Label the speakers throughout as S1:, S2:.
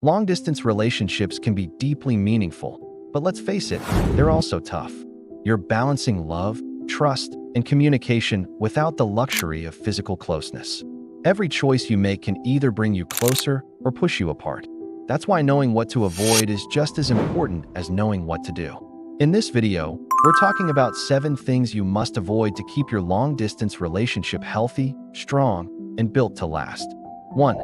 S1: Long-distance relationships can be deeply meaningful, but let's face it, they're also tough. You're balancing love, trust, and communication without the luxury of physical closeness. Every choice you make can either bring you closer or push you apart. That's why knowing what to avoid is just as important as knowing what to do. In this video, we're talking about 7 things you must avoid to keep your long-distance relationship healthy, strong, and built to last. 1.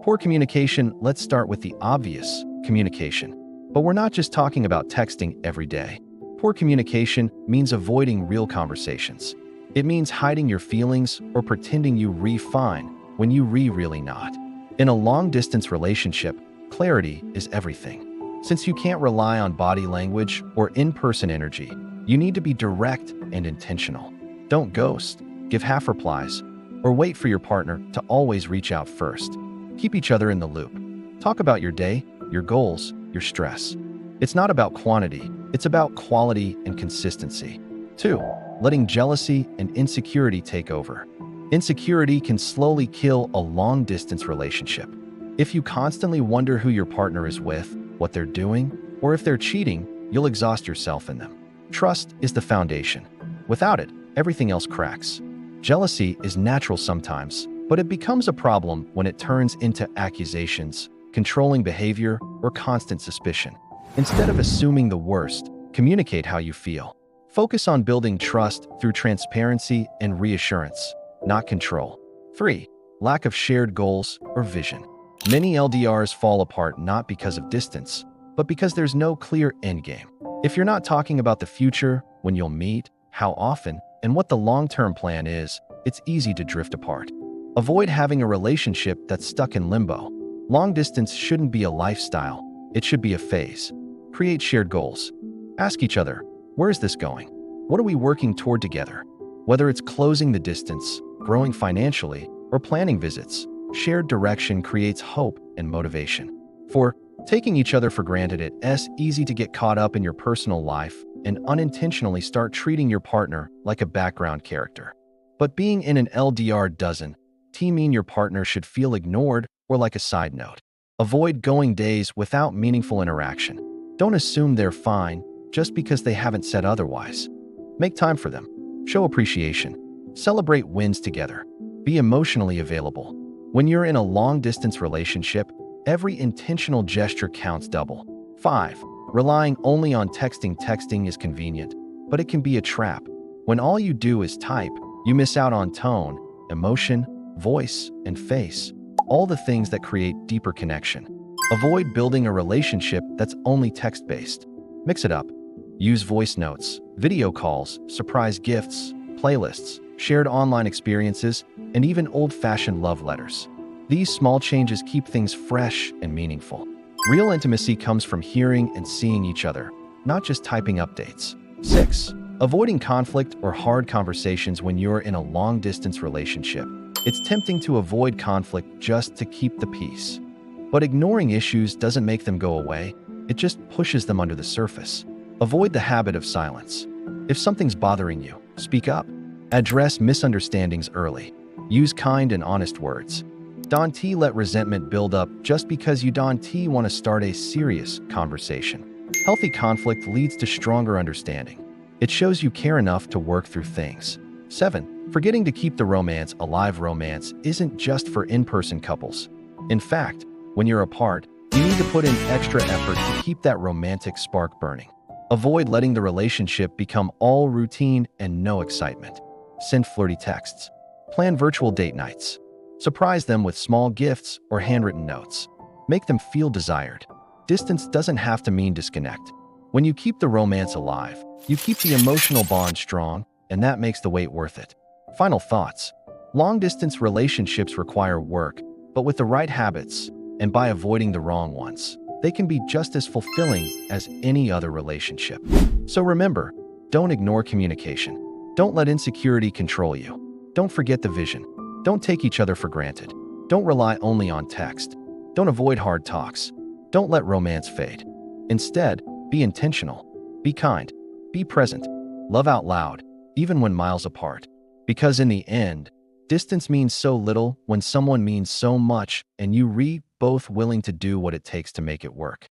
S1: Poor communication. Let's start with the obvious, communication. But we're not just talking about texting every day. Poor communication means avoiding real conversations. It means hiding your feelings or pretending you fine when you really not. In a long-distance relationship, clarity is everything. Since you can't rely on body language or in-person energy, you need to be direct and intentional. Don't ghost, give half replies, or wait for your partner to always reach out first. Keep each other in the loop. Talk about your day, your goals, your stress. It's not about quantity, it's about quality and consistency. 2. Letting jealousy and insecurity take over. Insecurity can slowly kill a long-distance relationship. If you constantly wonder who your partner is with, what they're doing, or if they're cheating, you'll exhaust yourself in them. Trust is the foundation. Without it, everything else cracks. Jealousy is natural sometimes, but it becomes a problem when it turns into accusations, controlling behavior, or constant suspicion. Instead of assuming the worst, communicate how you feel. Focus on building trust through transparency and reassurance, not control. 3. Lack of shared goals or vision. Many LDRs fall apart not because of distance, but because there's no clear endgame. If you're not talking about the future, when you'll meet, how often, and what the long-term plan is, it's easy to drift apart. Avoid having a relationship that's stuck in limbo. Long distance shouldn't be a lifestyle, it should be a phase. Create shared goals. Ask each other, where is this going? What are we working toward together? Whether it's closing the distance, growing financially, or planning visits, shared direction creates hope and motivation. 4. Taking each other for granted. It's easy to get caught up in your personal life and unintentionally start treating your partner like a background character. But being in an LDR doesn't mean your partner should feel ignored or like a side note. Avoid going days without meaningful interaction. Don't assume they're fine just because they haven't said otherwise. Make time for them. Show appreciation. Celebrate wins together. Be emotionally available. When you're in a long-distance relationship, every intentional gesture counts double. 5. Relying only on texting. Texting is convenient, but it can be a trap. When all you do is type, you miss out on tone, emotion, voice, and face, all the things that create deeper connection. Avoid building a relationship that's only text-based. Mix it up. Use voice notes, video calls, surprise gifts, playlists, shared online experiences, and even old-fashioned love letters. These small changes keep things fresh and meaningful. Real intimacy comes from hearing and seeing each other, not just typing updates. 6. Avoiding conflict or hard conversations. When you're in a long-distance relationship, it's tempting to avoid conflict just to keep the peace. But ignoring issues doesn't make them go away, it just pushes them under the surface. Avoid the habit of silence. If something's bothering you, speak up. Address misunderstandings early. Use kind and honest words. Don't let resentment build up just because you don't want to start a serious conversation. Healthy conflict leads to stronger understanding. It shows you care enough to work through things. 7. Forgetting to keep the romance alive. Romance isn't just for in-person couples. In fact, when you're apart, you need to put in extra effort to keep that romantic spark burning. Avoid letting the relationship become all routine and no excitement. Send flirty texts. Plan virtual date nights. Surprise them with small gifts or handwritten notes. Make them feel desired. Distance doesn't have to mean disconnect. When you keep the romance alive, you keep the emotional bond strong, and that makes the wait worth it. Final thoughts. Long-distance relationships require work, but with the right habits, and by avoiding the wrong ones, they can be just as fulfilling as any other relationship. So remember, don't ignore communication. Don't let insecurity control you. Don't forget the vision. Don't take each other for granted. Don't rely only on text. Don't avoid hard talks. Don't let romance fade. Instead, be intentional. Be kind. Be present. Love out loud, even when miles apart. Because in the end, distance means so little when someone means so much, and you both willing to do what it takes to make it work.